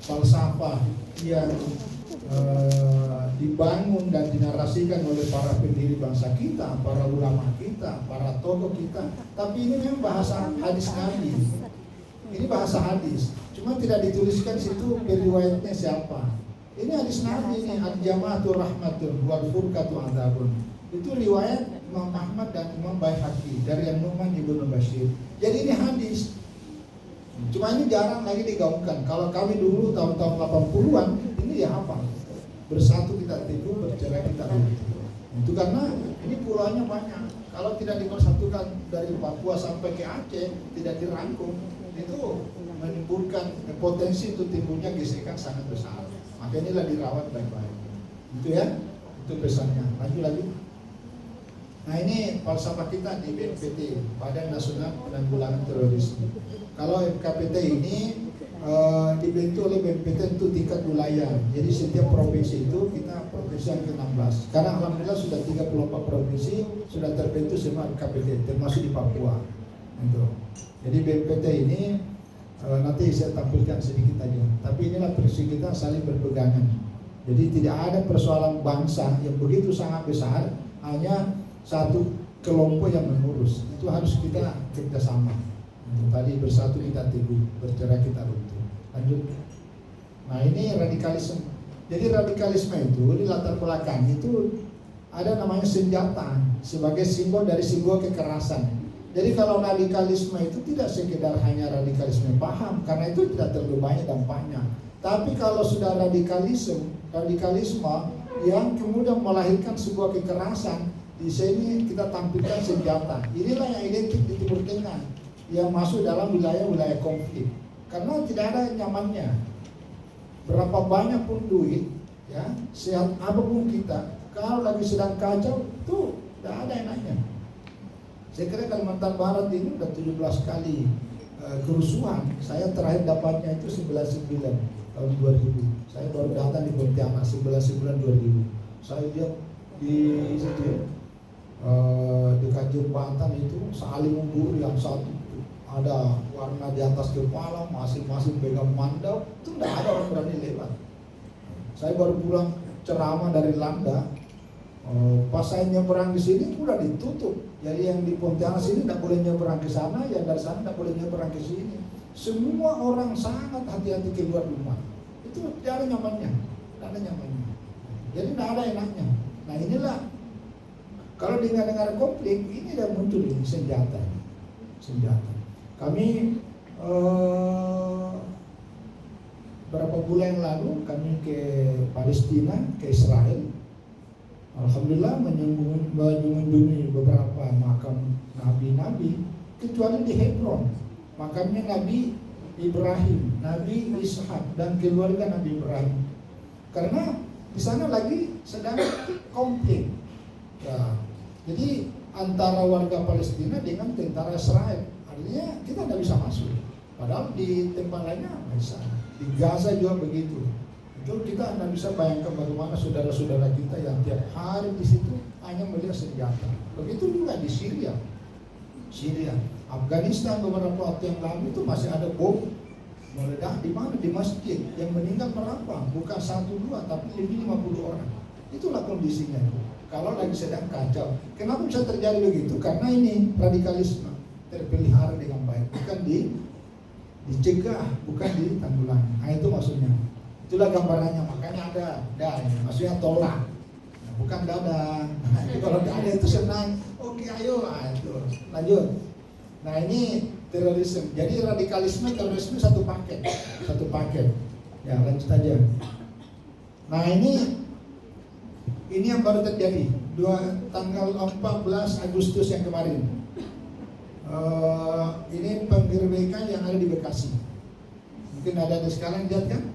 falsafah yang dibangun dan dinarasikan oleh para pendiri bangsa kita, para ulama kita, para tokoh kita. Tapi ini memang bahasa hadis Nabi. Ini bahasa hadis. Cuma tidak dituliskan situ riwayatnya siapa. Ini hadis Nabi ini, al-jama'atu rahmatun wal furqatu adzabun. Itu riwayat Imam Ahmad dan Imam Baihaqi dari An-Nu'man Ibnu Bashir. Jadi ini hadis. Cuma ini jarang lagi digaungkan. Kalau kami dulu tahun-tahun 80-an ini ya apa? Bersatu kita teguh, bercerai kita runtuh. Itu karena ini pulaunya banyak. Kalau tidak dipersatukan dari Papua sampai ke Aceh, tidak dirangkum, itu menimbulkan potensi untuk timbulnya gesekan sangat besar. Maka inilah dirawat baik-baik. Itu ya, itu pesannya. Lanjut lagi. Nah ini falsafah kita di BNPT, Badan Nasional Penanggulangan Terorisme. Kalau FKPT ini dibentuk oleh BNPT untuk tingkat wilayah. Jadi setiap provinsi itu kita provinsi yang ke-16. Sekarang alhamdulillah sudah 34 provinsi sudah terbentuk semua FKPT, termasuk di Papua. Gitu. Jadi BNPT ini nanti saya tampilkan sedikit aja. Tapi inilah prinsip kita saling berpegangan. Jadi tidak ada persoalan bangsa yang begitu sangat besar hanya satu kelompok yang mengurus. Itu harus kita kerjasama. Tadi bersatu kita teguh, bercerai kita runtuh. Lanjut. Nah ini radikalisme. Jadi radikalisme itu di latar belakang itu ada namanya senjata sebagai simbol dari simbol kekerasan. Jadi kalau radikalisme itu tidak sekedar hanya radikalisme paham, karena itu tidak terlalu banyak dampaknya. Tapi kalau sudah radikalisme yang kemudian melahirkan sebuah kekerasan, di sini kita tampilkan senjata. Inilah yang identik di Timur Tengah, yang masuk dalam wilayah-wilayah konflik. Karena tidak ada nyamannya. Berapa banyak pun duit, ya, sehat apapun kita, kalau lagi sedang kacau, tuh tidak ada enaknya. Saya kira Kalimantan Barat ini udah 17 kali kerusuhan. Saya terakhir dapatnya itu 19 tahun 2000. Saya baru datang di Pontianak 11 2000. Saya lihat di situ dekat jembatan itu saling memburu, yang satu ada warna di atas kepala, masing-masing pegang mandau, itu tidak ada orang berani lewat. Saya baru pulang ceramah dari Landa. Pas saya nyeberang di sini udah ditutup. Jadi yang di Pontianak sini tidak boleh nyeberang ke sana, yang dari sana tidak boleh nyeberang ke sini. Semua orang sangat hati-hati keluar rumah. Itu tidak ada nyamannya, tidak ada nyamannya. Jadi tidak ada enaknya. Nah inilah kalau di negara konflik ini sudah muncul ini senjata. Kami berapa bulan yang lalu kami ke Palestina, ke Israel. Alhamdulillah mengunjungi beberapa makam nabi-nabi, kecuali di Hebron, makamnya Nabi Ibrahim, Nabi Ishak dan keluarga Nabi Ibrahim. Karena di sana lagi sedang konflik. Ya, jadi antara warga Palestina dengan tentara Israel, artinya kita tidak bisa masuk. Padahal di tempat lainnya bisa. Di Gaza juga begitu. Itu kita tidak bisa bayangkan bagaimana saudara-saudara kita yang tiap hari di situ hanya melihat senjata. Begitu juga di Syria, Afghanistan beberapa waktu yang lalu itu masih ada bom meledak di mana, di masjid, yang meninggal berapa? Bukan 1-2 tapi lebih 50 orang. Itulah kondisinya. Kalau lagi sedang kacau. Kenapa bisa terjadi begitu? Karena ini radikalisme terpelihara dengan baik, bukan dicegah, bukan ditanggulangi. Nah itu maksudnya. Itulah gambarannya, makanya ada maksudnya tolak, nah, bukan dadang. Nah, itu kalau ada itu senang, oke ayo, nah, itu lanjut. Nah ini terorisme, jadi radikalisme terorisme satu paket. Ya lanjut aja. Nah ini yang baru terjadi tanggal 14 Agustus yang kemarin. Ini penggerbekan yang ada di Bekasi. Mungkin ada di sekarang lihat kan?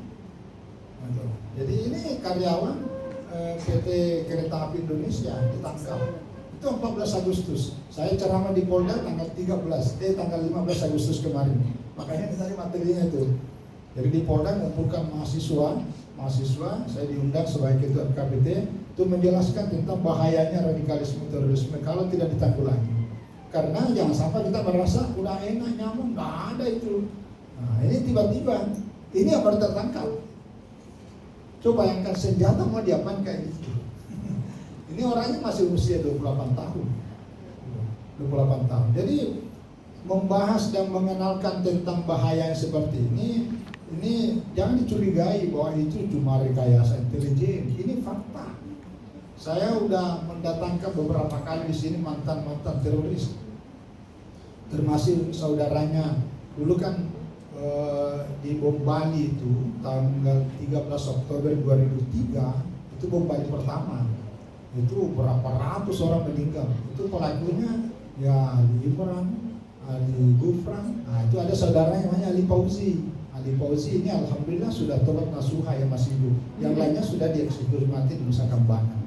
Jadi ini karyawan PT Kereta Api Indonesia ditangkap. Itu 14 Agustus. Saya ceramah di Polda tanggal 15 Agustus kemarin. Makanya tadi materinya itu. Jadi di Polda mengumpulkan mahasiswa, saya diundang sebagai ketua KPT itu menjelaskan tentang bahayanya radikalisme terorisme kalau tidak ditanggulangi. Karena jangan sampai kita merasa udah enak nyaman, nggak ada itu. Nah ini tiba-tiba Ini yang baru tertangkap. Coba bayangkan senjata mau diapain kayak gitu. Ini orangnya masih usia 28 tahun. 28 tahun. Jadi membahas dan mengenalkan tentang bahaya yang seperti ini jangan dicurigai bahwa itu cuma rekayasa intelijen. Ini fakta. Saya udah mendatangkan beberapa kali di sini mantan teroris, termasuk saudaranya. Dulu kan di bom Bali itu tanggal 13 Oktober 2003 itu bom Bali pertama. Itu berapa ratus orang meninggal. Itu pelakunya ya Ali Imran, Ali Gufran. Nah, itu ada saudara yang namanya Ali Fauzi. Ali Fauzi ini alhamdulillah sudah tobat nasuha, yang masih hidup. Yang lainnya sudah dieksekusi mati di Nusa Kambangan.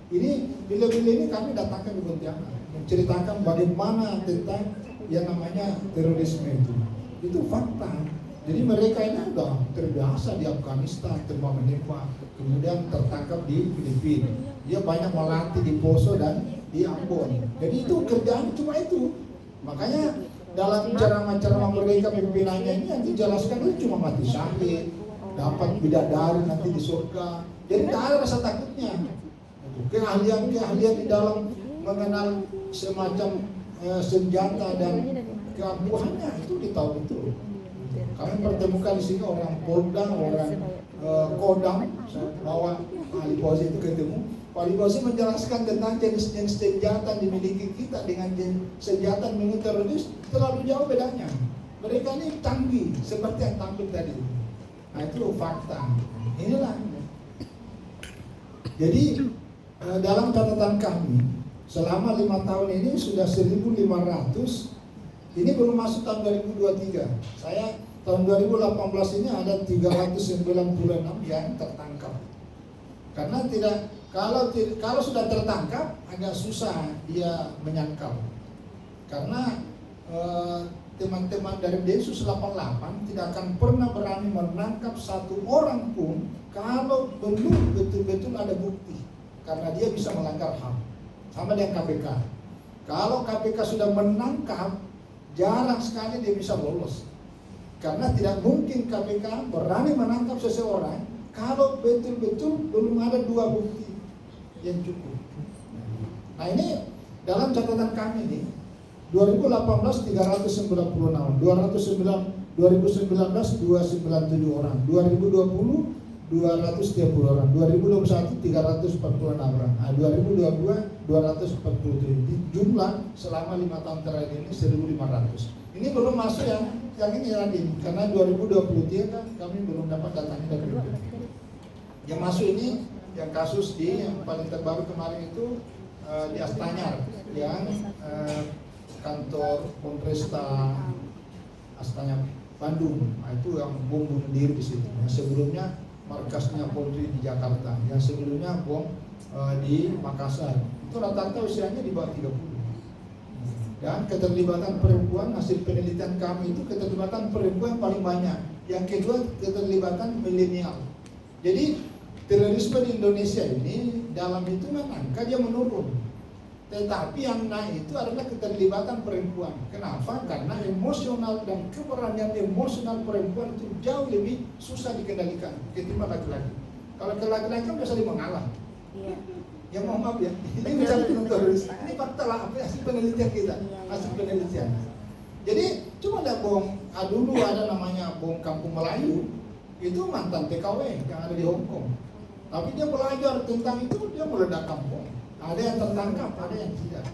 Ini bila-bila ini kami datangkan ke Pontianak menceritakan bagaimana tentang yang namanya terorisme itu. Itu fakta. Jadi mereka ini sudah terbiasa di Afghanistan tembak menembak, kemudian tertangkap di Filipina. Dia banyak melatih di Poso dan di Ambon. Jadi itu kerjaan cuma itu. Makanya dalam ceramah-ceramah mereka pimpinannya ini yang dijelaskan itu cuma mati syahid, dapat bidadari nanti di surga. Jadi tidak ada rasa takutnya. Keahlian di dalam mengenal semacam senjata dan keampuhannya itu ditahu betul. Kami pertemukan di sini orang Polda, orang Kodam, bawa Ali Fauzi itu ketemu. Ali Fauzi menjelaskan tentang jenis-jenis senjata yang dimiliki kita dengan senjata milik teroris terlalu jauh bedanya. Mereka ini canggih seperti yang tampil tadi. Nah itu fakta. Inilah. Jadi dalam catatan kami selama 5 tahun ini sudah 1.500. Ini belum masuk tahun 2023. Saya tahun 2018 ini ada 396 yang tertangkap. Karena kalau sudah tertangkap agak susah dia menyangkal. Karena teman-teman dari Densus 88 tidak akan pernah berani menangkap satu orang pun kalau belum betul-betul ada bukti. Karena dia bisa melanggar HAM. Sama dengan KPK. Kalau KPK sudah menangkap, jarang sekali dia bisa lolos. Karena tidak mungkin KPK berani menangkap seseorang kalau betul-betul belum ada 2 bukti yang cukup. Nah ini dalam catatan kami nih, 2018 396, 2019 297 orang, 2020 230 orang, 2021 346 orang, 2022 247. Jumlah selama 5 tahun terakhir ini 1.500. Ini belum masuk yang ini tadi, karena 2023 kan kami belum dapat datanya dari BPN. Yang masuk ini yang kasus yang paling terbaru kemarin itu di Astanyar, yang kantor Polresta Astanyar Bandung. Nah, itu yang bom bunuh diri di situ. Yang sebelumnya markasnya Polri di Jakarta, yang sebelumnya bom di Makassar. Itu rata-rata usianya di bawah 30. Dan keterlibatan perempuan, hasil penelitian kami itu keterlibatan perempuan paling banyak. Yang kedua keterlibatan milenial. Jadi terorisme di Indonesia ini dalam hitungan angka dia menurun. Tetapi yang naik itu adalah keterlibatan perempuan. Kenapa? Karena emosional dan keberanian emosional perempuan itu jauh lebih susah dikendalikan ketimbang laki-laki. Kalau ke laki-laki kan biasa dia mengalah. Iya. Ya mohon maaf ya, ini bicara tentang teroris. Ini fakta lah, hasil penelitian kita, hasil penelitian. Jadi cuma ada bom, dulu ada namanya bom Kampung Melayu, itu mantan TKW yang ada di Hong Kong. Tapi dia belajar tentang itu, dia meledakkan bom. Ada yang tertangkap, ada yang tidak.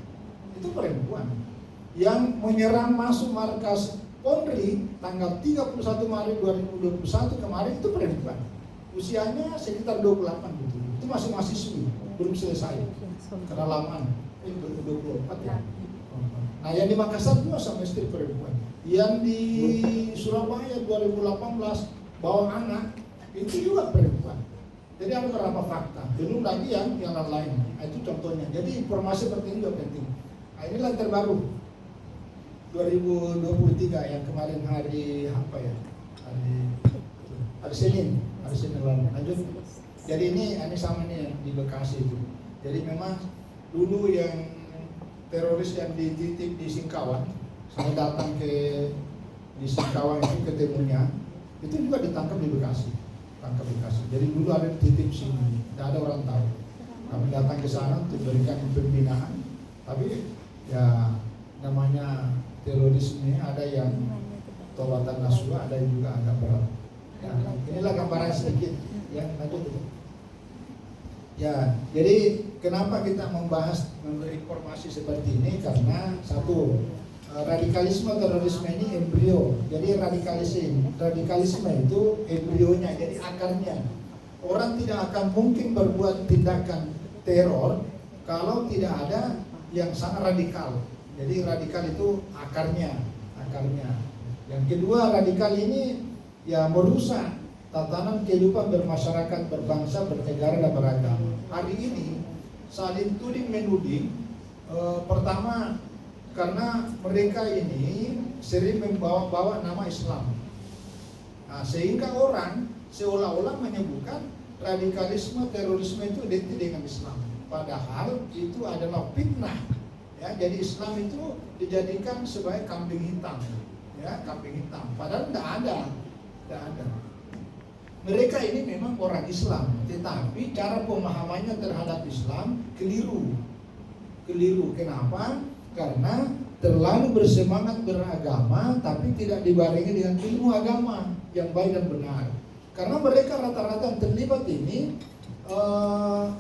Itu perempuan yang menyerang masuk markas Polri tanggal 31 Maret 2021 kemarin, itu perempuan. Usianya sekitar 28 gitu. Itu masih mahasiswi, belum selesai karena lamaan 24 ya. Nah yang di Makassar juga sama istri perempuan. Yang di Surabaya 2018 bawa anak itu juga perempuan. Jadi ada beberapa fakta, belum lagi yang lain. Nah, itu contohnya. Jadi informasi seperti ini juga penting. Nah, inilah yang terbaru 2023 yang kemarin hari apa ya? Hari Senin lalu. Lanjut. Jadi ini sama nih yang di Bekasi itu. Jadi memang dulu yang teroris yang dititip di Singkawang, saya datang di Singkawang itu ketemunya. Itu juga ditangkap di Bekasi. Jadi dulu ada titip sini, tidak ada orang tahu. Kami datang ke sana untuk berikan pembinaan, tapi ya namanya terorisme ada yang tobatan nasuha, ada yang juga agak berat. Ya, inilah gambaran sedikit yang lanjut. Ya, jadi kenapa kita membahas memberi informasi seperti ini? Karena satu, radikalisme terorisme ini embrio. Jadi radikalisme itu embrionya, jadi akarnya. Orang tidak akan mungkin berbuat tindakan teror kalau tidak ada yang sangat radikal. Jadi radikal itu akarnya. Yang kedua, radikal ini ya merusak tatanan kehidupan bermasyarakat, berbangsa, bernegara dan beragama. Hari ini saling tuding menuding. Pertama, karena mereka ini sering membawa-bawa nama Islam. Nah, sehingga orang seolah-olah menyebutkan radikalisme, terorisme itu identik dengan Islam. Padahal itu adalah fitnah. Ya, jadi Islam itu dijadikan sebagai kambing hitam. Ya, kambing hitam. Padahal tidak ada. Mereka ini memang orang Islam, tetapi cara pemahamannya terhadap Islam keliru. Kenapa? Karena terlalu bersemangat beragama, tapi tidak dibarengi dengan ilmu agama yang baik dan benar. Karena mereka rata-rata terlibat ini,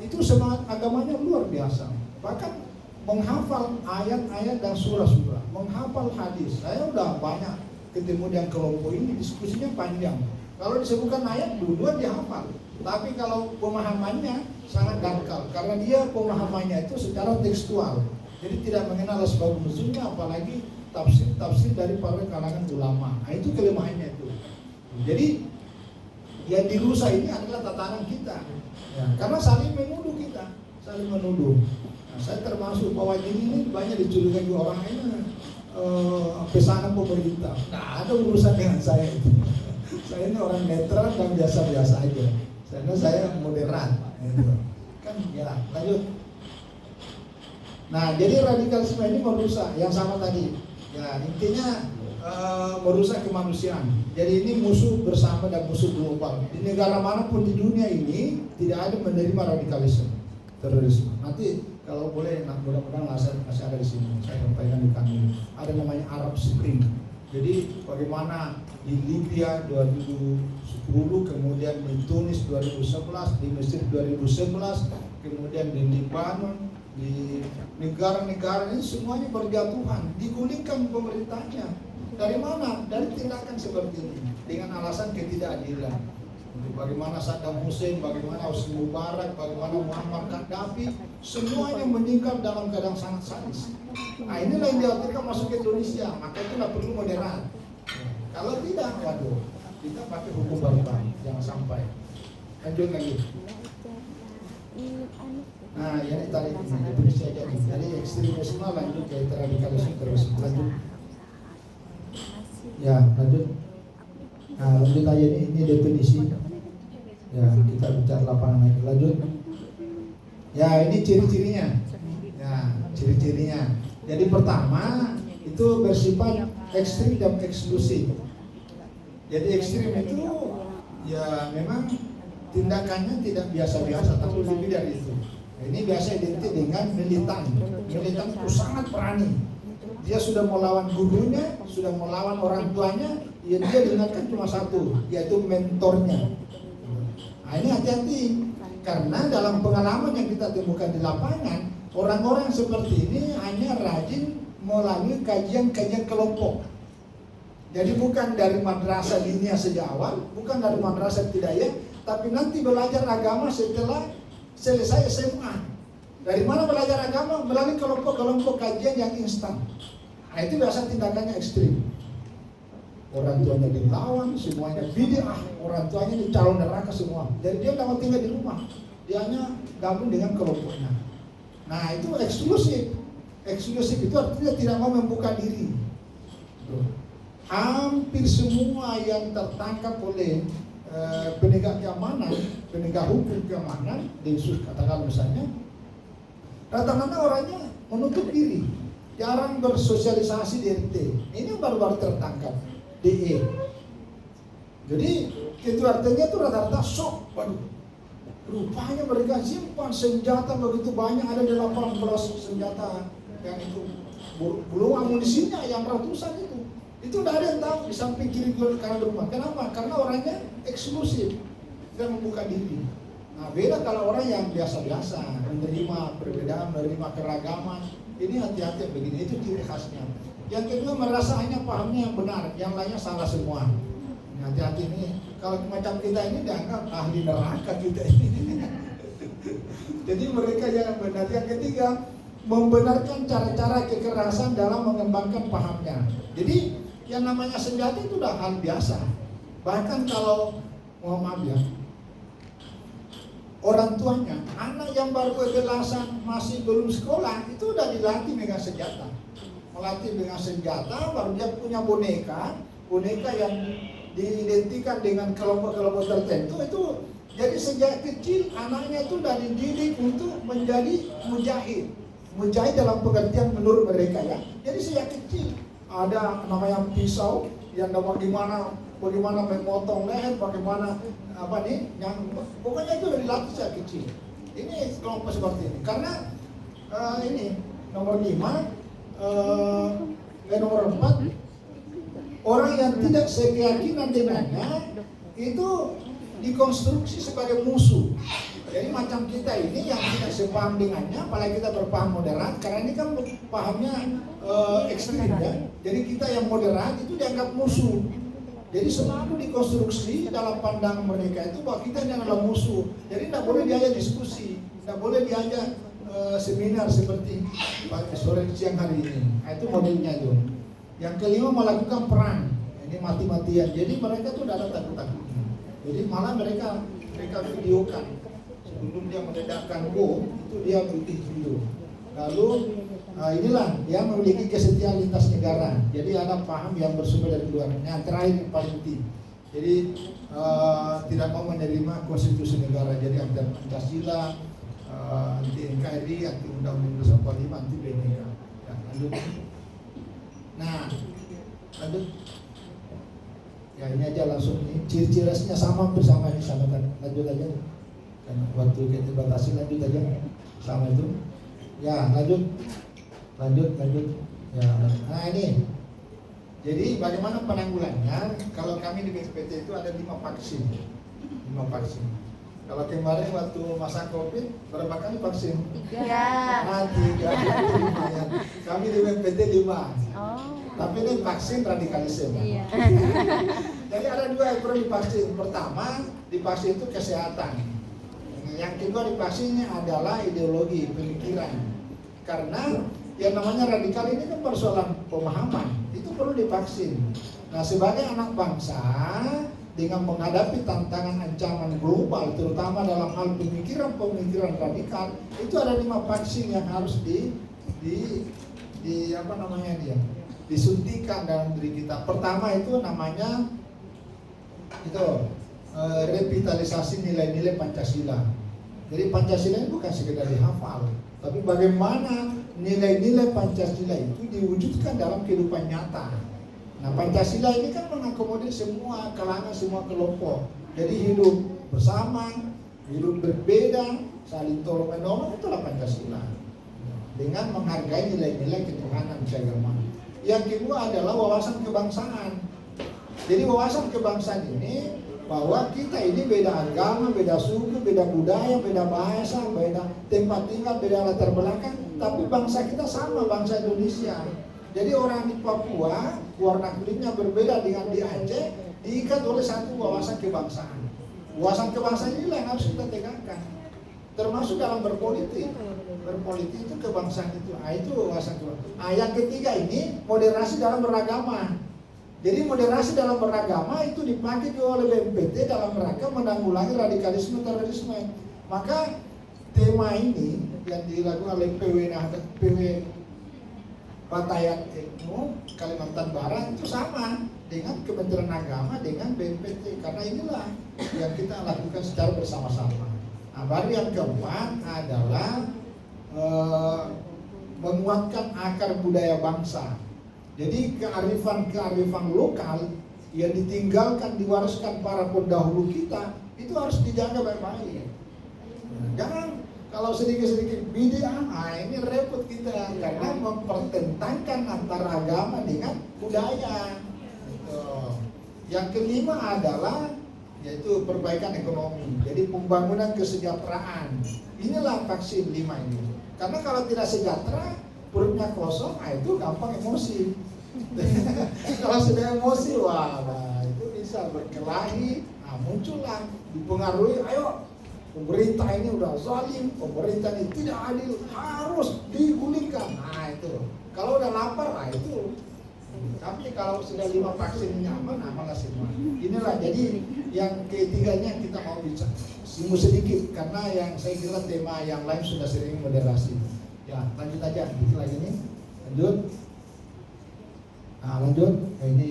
itu semangat agamanya luar biasa. Bahkan menghafal ayat-ayat dan surah-surah, menghafal hadis. Saya udah banyak ketemu dengan kelompok ini, diskusinya panjang. Kalau disebutkan ayat, dua dia hafal. Tapi kalau pemahamannya sangat dangkal, karena dia pemahamannya itu secara tekstual. Jadi tidak mengenal asbab nuzulnya, apalagi tafsir dari para kalangan ulama. Nah, itu kelemahannya itu. Jadi yang dirusak ini adalah tatanan kita. Ya, karena saling menuduh kita, Nah, saya termasuk bahwa ini banyak dicurigai orang ini pesanan pemerintah. Nah, ada urusan dengan saya itu. Saya ini orang netral dan biasa-biasa aja. Karena saya moderat. Kan ya, lanjut. Nah, jadi radikalisme ini merusak yang sama tadi. Ya, intinya merusak kemanusiaan. Jadi ini musuh bersama dan musuh global. Di negara manapun di dunia ini tidak ada menerima radikalisme, terorisme. Nanti kalau boleh, mudah-mudahan masih ada di sini. Saya sampaikan di kami. Ada namanya Arab Spring. Jadi bagaimana di Libya 2010, kemudian di Tunis 2011, di Mesir 2011, kemudian di Libanon, di negara-negara ini semuanya berjatuhan, digulingkan pemerintahnya. Dari mana? Dari tindakan seperti ini, dengan alasan ketidakadilan. Bagaimana Saddam Hussein, bagaimana Hosni Mubarak, bagaimana Muammar Gaddafi, semuanya meninggal dalam keadaan sangat sadis. Nah, inilah yang dikhawatirkan masuk ke Indonesia, maka itu tidak perlu moderat. Kalau tidak, waduh, kita pakai hukum baru, jangan sampai. Lanjut lagi. Nah, ini tadi definisi aja nih. Jadi ekstremisme lanjut ke radikalisme terus. Lanjut. Ya, lanjut. Nah, lanjut aja ini definisi. Ya, kita bicara lapangan lagi. Lanjut. Ya, ini ciri-cirinya. Ya, ciri-cirinya. Jadi pertama itu bersifat ekstrim dan eksklusif. Jadi ekstrim itu ya memang tindakannya tidak biasa-biasa, tapi lebih dari itu. Nah, ini biasa identik dengan militan. Militan itu sangat berani. Dia sudah melawan gurunya, sudah melawan orang tuanya, ya dia dengarkan cuma satu, yaitu mentornya. Nah, ini hati-hati, karena dalam pengalaman yang kita temukan di lapangan, orang-orang seperti ini hanya rajin melalui kajian-kajian kelompok. Jadi bukan dari madrasah diniyah sejak awal, bukan dari madrasah ibtidaiyah, tapi nanti belajar agama setelah selesai SMA. Dari mana belajar agama? Melalui kelompok-kelompok kajian yang instan. Nah, itu biasa tindakannya ekstrim. Orang tuanya dilawan, semuanya bid'ah, orang tuanya di calon neraka semua. Jadi dia tidak mau tinggal di rumah, dia hanya gabung dengan kelompoknya. Nah, itu eksklusif. Eksklusif itu artinya tidak mau membuka diri. Hampir semua yang tertangkap oleh penegak keamanan, penegak hukum keamanan, Densus katakan misalnya, rata-rata orangnya menutup diri, jarang bersosialisasi di RT. Ini baru-baru tertangkap, DE. Jadi itu artinya tuh rata-rata shock. Waduh, rupanya mereka simpan senjata begitu banyak, ada 18 senjata yang itu, belum amunisinya yang ratusan itu. Itu udah ada yang tahu di samping kiri kanan rumah. Kenapa? Karena orangnya eksklusif dan membuka diri. Nah, beda kalau orang yang biasa-biasa, menerima perbedaan, menerima keragaman. Ini hati-hati begini, itu ciri khasnya. Yang kedua, merasa hanya pahamnya yang benar, yang lainnya salah semua. Hati-hati ini, kalau macam kita ini dianggap ahli neraka kita ini. Jadi mereka jangan benar. Yang ketiga, membenarkan cara-cara kekerasan dalam mengembangkan pahamnya. Jadi yang namanya senjata itu udah hal biasa. Bahkan kalau mohon maaf ya, orang tuanya, anak yang baru belasan masih belum sekolah itu udah dilatih dengan senjata. Melatih dengan senjata, baru dia punya boneka yang diidentikan dengan kelompok-kelompok tertentu. Itu jadi sejak kecil anaknya itu udah dididik untuk menjadi mujahid. Mujahid dalam pengertian menurut mereka ya. Jadi sejak kecil ada namanya pisau yang bagaimana memotong leher, bagaimana yang pokoknya itu udah dilatih sejak kecil. Ini kelompok seperti ini. Karena ini nomor 5, nomor 4, orang yang tidak sekeyakinan dengannya itu dikonstruksi sebagai musuh. Jadi macam kita ini yang tidak sepaham dengannya, apalagi kita berpaham moderat, karena ini kan pahamnya ekstrim ya. Jadi kita yang moderat itu dianggap musuh. Jadi selalu dikonstruksi dalam pandangan mereka itu bahwa kita ini adalah musuh. Jadi tidak boleh diajak diskusi, tidak boleh diajak seminar seperti sore siang hari ini. Nah, itu modelnya itu. Yang kelima, melakukan perang. Ini mati-matian. Jadi mereka tuh tidak ada takut-takutnya. Jadi malah mereka videokan. Sebelum dia meledakkan bom, itu dia bikin video. Lalu inilah dia memiliki kesetiaan lintas negara. Jadi ada paham yang bersumber dari luar. Yang terakhir yang paling penting. Jadi tidak mau menerima konstitusi negara. Jadi anti Pancasila, anti NKRI, anti Undang-Undang 45, anti BNK. Ya, lanjut. Nah, lanjut. Ya ini aja langsung nih. Ciri-cirinya sama bersama ini sama kan. Lanjut aja. Kan waktu kita batasi, lanjut aja sama itu. Ya lanjut. Ya, nah ini. Jadi bagaimana penanggulannya? Kalau kami di BPT itu ada 5 vaksin. Kalau kemarin waktu masa COVID berapa kali vaksin? 3. Nah, 3 lumayan. Kami di BPT 5. Tapi ini vaksin radikalisme. Iya. Jadi ada 2 yang perlu divaksin. Pertama, divaksin itu kesehatan. Yang kedua divaksinnya adalah ideologi, pemikiran. Karena yang namanya radikal ini kan persoalan pemahaman. Itu perlu divaksin. Nah, sebagai anak bangsa dengan menghadapi tantangan ancaman global, terutama dalam hal pemikiran radikal, itu ada 5 vaksin yang harus disuntikan dalam diri kita. Pertama itu namanya revitalisasi nilai-nilai Pancasila. Jadi Pancasila ini bukan sekedar dihafal, tapi bagaimana nilai-nilai Pancasila itu diwujudkan dalam kehidupan nyata. Nah, Pancasila ini kan mengakomodir semua kalangan, semua kelompok. Jadi hidup bersama, hidup berbeda, saling tolong menolong, itulah Pancasila. Dengan menghargai nilai-nilai ketuhanan keagamaan. Yang kedua adalah wawasan kebangsaan. Jadi wawasan kebangsaan ini bahwa kita ini beda agama, beda suku, beda budaya, beda bahasa, beda tempat tinggal, beda latar belakang, tapi bangsa kita sama, bangsa Indonesia. Jadi orang di Papua warna kulitnya berbeda dengan di Aceh, diikat oleh satu wawasan kebangsaan. Wawasan kebangsaan inilah yang harus kita tegakkan, termasuk dalam berpolitik. Berpolitik itu kebangsaan itu. Itu wawasan kebangsaan. Yang ketiga ini moderasi dalam beragama. Jadi moderasi dalam beragama itu dipakai oleh BNPT dalam rangka menanggulangi radikalisme terorisme. Maka tema ini yang dilakukan oleh PW Batayat Ekno Kalimantan Barat itu sama dengan Kementerian Agama dengan BNPT, karena inilah yang kita lakukan secara bersama-sama. Nah, baru yang keempat adalah menguatkan akar budaya bangsa. Jadi kearifan lokal yang ditinggalkan, diwariskan para pendahulu kita, itu harus dijaga baik-baik. Jangan kalau sedikit-sedikit bid'ah, ini repot kita karena mempertentangkan antara agama dengan budaya. Gitu. Yang kelima adalah yaitu perbaikan ekonomi. Jadi pembangunan kesejahteraan. Inilah vaksin 5 ini. Karena kalau tidak sejahtera, perutnya kosong, itu gampang emosi. Kalau sudah emosi, itu bisa berkelahi, muncullah, dipengaruhi, ayo pemerintah ini udah zalim, pemerintah ini tidak adil, harus digulingkan. Itu. Kalau udah lapar, itu. Tapi kalau sudah 5 vaksin nyaman, malah semua. Inilah jadi yang ketiganya kita mau bicara singgung sedikit karena yang saya kira tema yang lain sudah sering moderasi. Ya, lanjut aja, gitu lagi nih. Lanjut. Lanjut. Ini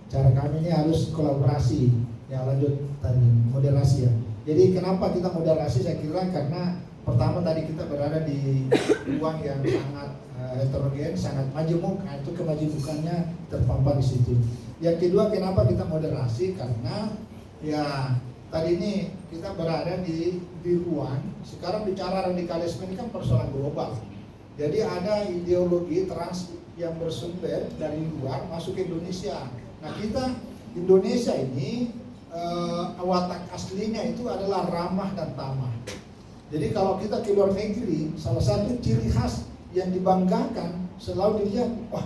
cara kami ini harus kolaborasi. Ya, lanjut tadi moderasi ya. Jadi kenapa kita moderasi? Saya kira karena pertama tadi kita berada di ruang yang sangat heterogen, sangat majemuk, itu kemajemukannya terpampang di situ. Yang kedua, kenapa kita moderasi? Karena ya tadi ini kita berada di ruang. Sekarang bicara radikalisme ini kan persoalan global. Jadi ada ideologi trans yang bersumber dari luar masuk ke Indonesia. Nah kita Indonesia ini watak aslinya itu adalah ramah dan tamah. Jadi kalau kita ke luar negeri, salah satu ciri khas yang dibanggakan selalu dilihat, wah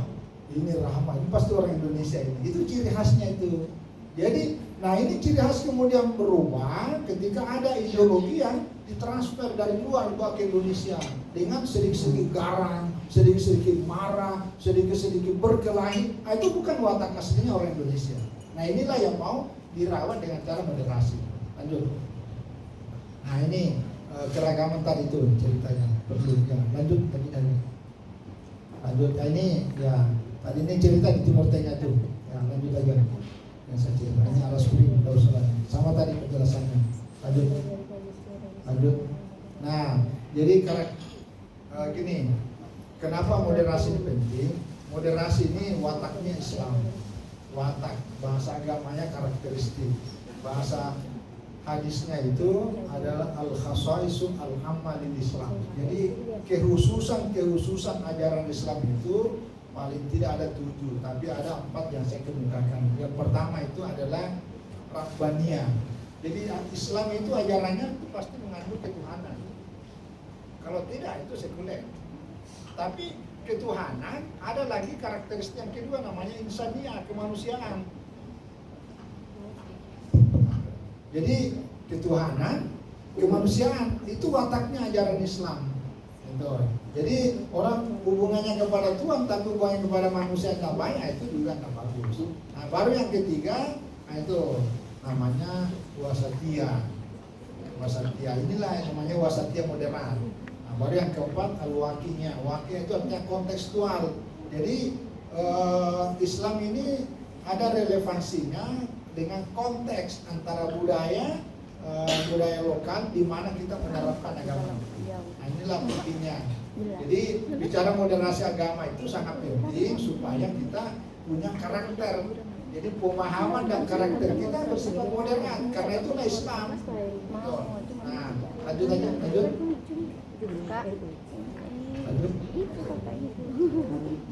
ini ramah, ini pasti orang Indonesia ini. Itu ciri khasnya itu. Jadi, nah ini ciri khas kemudian berubah ketika ada ideologi yang ditransfer dari luar ke Indonesia dengan sedikit-sedikit garang, sedikit-sedikit marah, sedikit-sedikit berkelahi. Itu bukan watak aslinya orang Indonesia. Nah inilah yang mau dirawat dengan cara moderasi. Lanjut. Nah ini keragaman tadi itu ceritanya perlu ya. Lanjut tadi. Lanjut. Ini ya tadi ini cerita di Timur Tengah tuh. Ya lanjut aja. Yang saya cerita ini alas kuning sama tadi penjelasannya. Lanjut. Nah jadi gini, kenapa moderasi ini penting? Moderasi ini wataknya Islam. Watak, bahasa agamanya karakteristik, bahasa hadisnya itu adalah al-khasaisun al-hammalil Islam. Jadi kehususan ajaran Islam itu paling tidak ada 7, tapi ada 4 yang saya kemukakan. Yang pertama itu adalah Rabbaniyah. Jadi Islam itu ajarannya itu pasti mengandung ketuhanan. Kalau tidak itu sekuler. Tapi ketuhanan ada lagi karakteristik yang kedua namanya insaniyah, kemanusiaan. Jadi ketuhanan, kemanusiaan itu wataknya ajaran Islam. Jadi orang hubungannya kepada Tuhan tapi hubungannya kepada manusia nggak baik, itu juga nggak bagus. Nah baru yang ketiga, itu namanya wasatiyah. Wasatiyah inilah yang namanya wasatiyah moderat. Baru yang keempat al-waqiyah. Waqiyah itu artinya kontekstual. Jadi Islam ini ada relevansinya dengan konteks antara budaya lokal di mana kita menerapkan agama. Nah, inilah pentingnya. Jadi bicara moderasi agama itu sangat penting supaya kita punya karakter. Jadi pemahaman dan karakter kita bersifat modern. Karena itulah Islam. Nah, lanjut.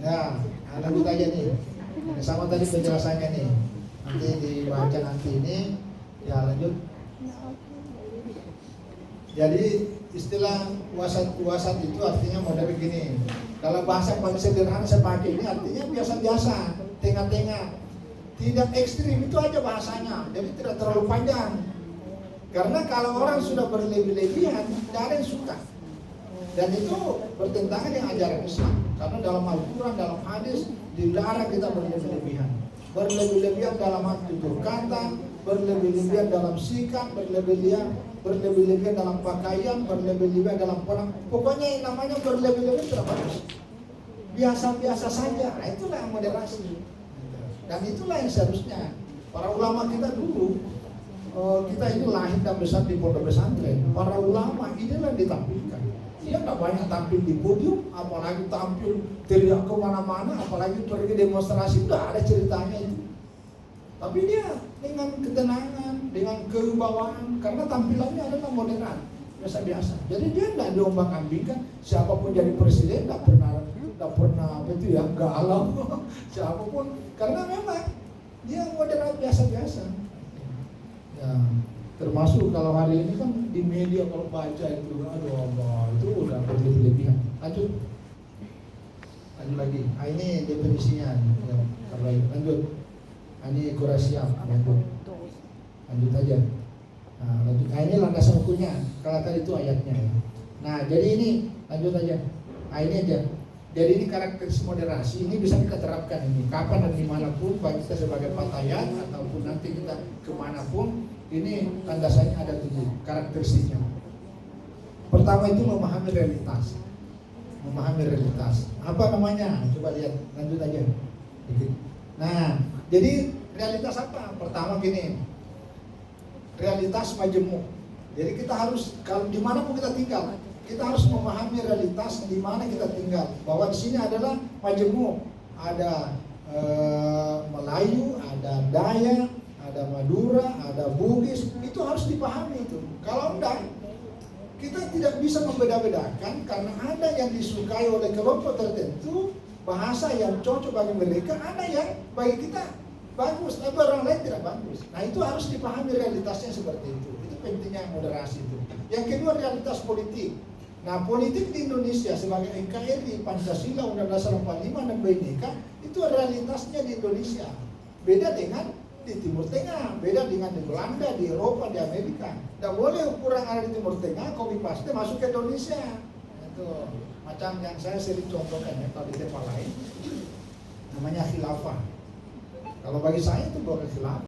Ya, lanjut aja nih. Sama tadi penjelasannya nih. Nanti dibaca nanti ini. Ya lanjut. Jadi istilah wasat itu artinya model begini. Dalam bahasa paling sederhana saya pakai ini artinya biasa-biasa, tengah-tengah. Tidak ekstrim, itu aja bahasanya. Jadi tidak terlalu panjang. Karena kalau orang sudah berlebih-lebihan, tidak ada yang suka. Dan itu bertentangan dengan ajaran Islam. Karena dalam Al-Quran, dalam hadis dilarang kita berlebih-lebihan. Berlebih-lebihan dalam tutur kata, berlebih-lebihan dalam sikap, berlebih-lebihan dalam pakaian, berlebih-lebihan dalam perang. Pokoknya yang namanya berlebih-lebihan tidak bagus. Biasa-biasa saja. Nah, itulah yang moderasi. Dan itulah yang seharusnya para ulama kita dulu. Kita ini lahir dan besar di pondok pesantren. Para ulama inilah yang ditampilkan. Dia nggak banyak tampil di podium, apalagi tampil teriak kemana-mana, apalagi pergi demonstrasi, udah ada ceritanya itu. Tapi dia dengan ketenangan, dengan kewibawaan, karena tampilannya adalah moderat, biasa-biasa. Jadi dia tidak diombang-ambingkan, siapapun jadi presiden tidak pernah apa itu ya, galau siapapun, karena memang dia moderat biasa-biasa. Ya, termasuk kalau hari ini kan di media kalau baca itu, aduh Allah, itu udah berlebihan. Lanjut lagi. Ini definisinya. Ya, lanjut. Ini kurasiam. Lanjut aja. Nah, lanjut. Ini landasan hukumnya. Kalau tadi itu ayatnya. Ya. Nah, jadi ini lanjut aja. Ini aja. Jadi ini karakteristik moderasi ini bisa kita terapkan ini kapan dan dimanapun, baik kita sebagai patayat ataupun nanti kita kemanapun. Ini landasannya ada 7 karakteristiknya. Pertama itu memahami realitas. Memahami realitas. Apa namanya? Coba lihat, lanjut aja. Nah, jadi realitas apa? Pertama gini, realitas majemuk. Jadi kita harus, kalau dimanapun kita tinggal, kita harus memahami realitas di mana kita tinggal. Bahwa di sini adalah majemuk, ada Melayu, ada Dayak, ada Madura, ada Bugis. Itu harus dipahami itu. Kalau enggak, kita tidak bisa membeda-bedakan karena ada yang disukai oleh kelompok tertentu, bahasa yang cocok bagi mereka, ada yang bagi kita bagus, tapi orang lain tidak bagus. Nah itu harus dipahami realitasnya seperti itu. Itu pentingnya moderasi itu. Yang kedua realitas politik. Nah politik di Indonesia sebagai NKRI, Pancasila, Undang-Undang Dasar 45 dan Bhinneka itu realitasnya di Indonesia. Beda dengan di Timur Tengah, beda dengan di Belanda, di Eropa, di Amerika. Tidak boleh ukuran ada di Timur Tengah, copy paste masuk ke Indonesia. Itu macam yang saya sering contohkan ya, kalau di tempat lain namanya khilafah. Kalau bagi saya itu bukan khilafah.